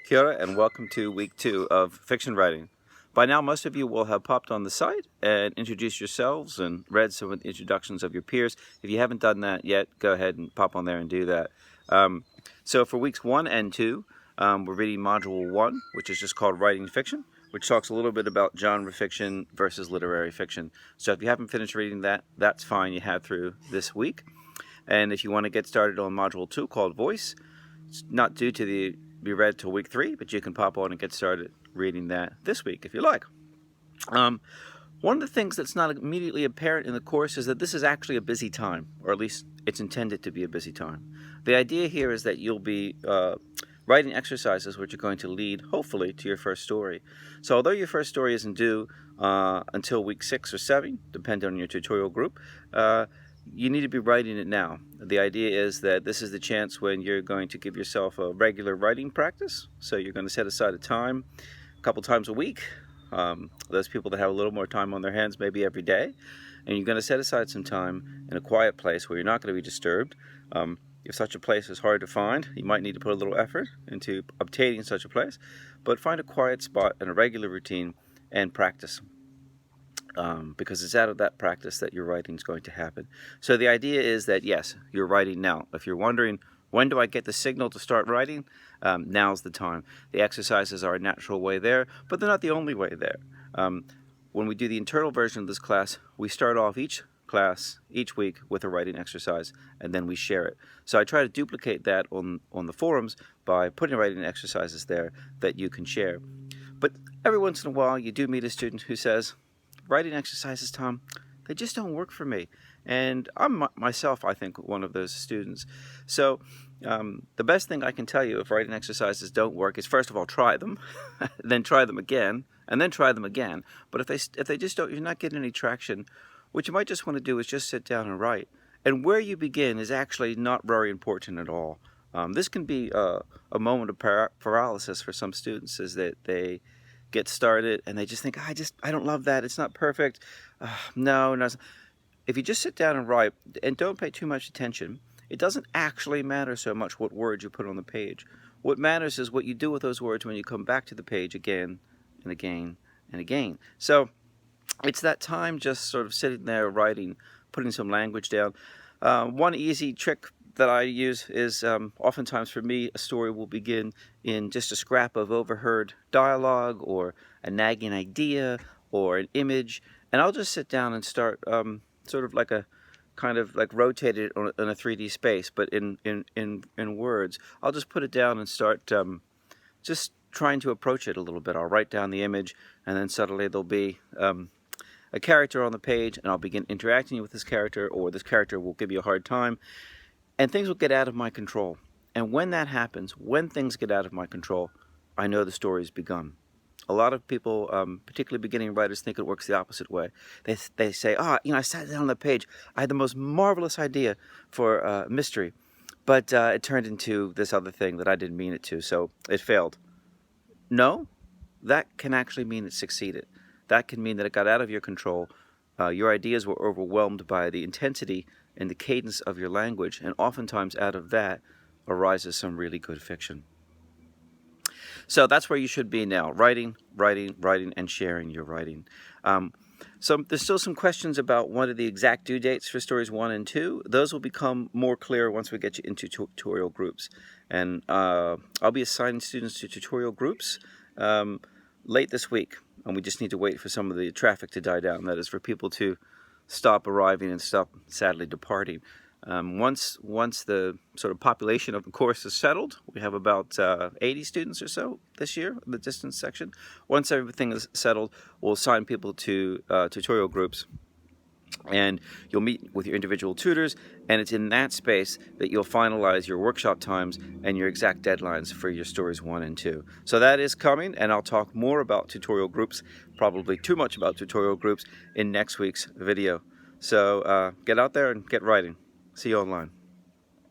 Kia ora and welcome to week 2 of fiction writing. By now, most of you will have popped on the site and introduced yourselves and read some of the introductions of your peers. If you haven't done that yet, go ahead and pop on there and do that. So for weeks 1 and 2, we're reading Module 1, which is just called Writing Fiction, which talks a little bit about genre fiction versus literary fiction. So if you haven't finished reading that, that's fine. You have through this week. And if you want to get started on Module 2 called Voice, it's not due to be read till week 3, but you can pop on and get started reading that this week if you like. One of the things that's not immediately apparent in the course is that this is actually a busy time, or at least it's intended to be a busy time. The idea here is that you'll be writing exercises which are going to lead, hopefully, to your first story. So although your first story isn't due until week 6 or 7, depending on your tutorial group, you need to be writing it now. The idea is that this is the chance when you're going to give yourself a regular writing practice. So you're going to set aside a time, a couple times a week. Those people that have a little more time on their hands, maybe every day. And you're going to set aside some time in a quiet place where you're not going to be disturbed. If such a place is hard to find, you might need to put a little effort into obtaining such a place. But find a quiet spot and a regular routine and practice. Because it's out of that practice that your writing is going to happen. So the idea is that, yes, you're writing now. If you're wondering, when do I get the signal to start writing? Now's the time. The exercises are a natural way there, but they're not the only way there. When we do the internal version of this class, we start off each class, each week, with a writing exercise, and then we share it. So I try to duplicate that on the forums by putting writing exercises there that you can share. But every once in a while, you do meet a student who says, writing exercises, Tom, they just don't work for me. And I'm myself, I think, one of those students. So the best thing I can tell you if writing exercises don't work is, first of all, try them, then try them again, and then try them again. But if they just don't, you're not getting any traction, what you might just want to do is just sit down and write. And where you begin is actually not very important at all. This can be a moment of paralysis for some students, is that they get started and they just think, I don't love that, it's not perfect. No. If you just sit down and write and don't pay too much attention, it doesn't actually matter so much what words you put on the page. What matters is what you do with those words when you come back to the page again and again and again. So it's that time just sort of sitting there writing, putting some language down. One easy trick that I use is oftentimes for me a story will begin in just a scrap of overheard dialogue or a nagging idea or an image, and I'll just sit down and start sort of like a kind of like rotate it in a 3D space, but in words. I'll just put it down and start just trying to approach it a little bit. I'll write down the image, and then suddenly there'll be a character on the page, and I'll begin interacting with this character, or this character will give you a hard time. And things will get out of my control. And when that happens, when things get out of my control, I know the story's begun. A lot of people, particularly beginning writers, think it works the opposite way. They say, I sat down on the page. I had the most marvelous idea for a mystery, but it turned into this other thing that I didn't mean it to, so it failed. No, that can actually mean it succeeded. That can mean that it got out of your control. Your ideas were overwhelmed by the intensity and the cadence of your language, and oftentimes out of that arises some really good fiction. So that's where you should be now, writing, and sharing your writing. So there's still some questions about what are the exact due dates for stories 1 and 2. Those will become more clear once we get you into tutorial groups. And I'll be assigning students to tutorial groups late this week, and we just need to wait for some of the traffic to die down. That is, for people to stop arriving and stop sadly departing. Once the sort of population of the course is settled, we have about 80 students or so this year, the distance section. Once everything is settled, we'll assign people to tutorial groups, and you'll meet with your individual tutors, and it's in that space that you'll finalize your workshop times and your exact deadlines for your stories 1 and 2. So that is coming, and I'll talk more about tutorial groups, probably too much about tutorial groups, in next week's video. So get out there and get writing. See you online.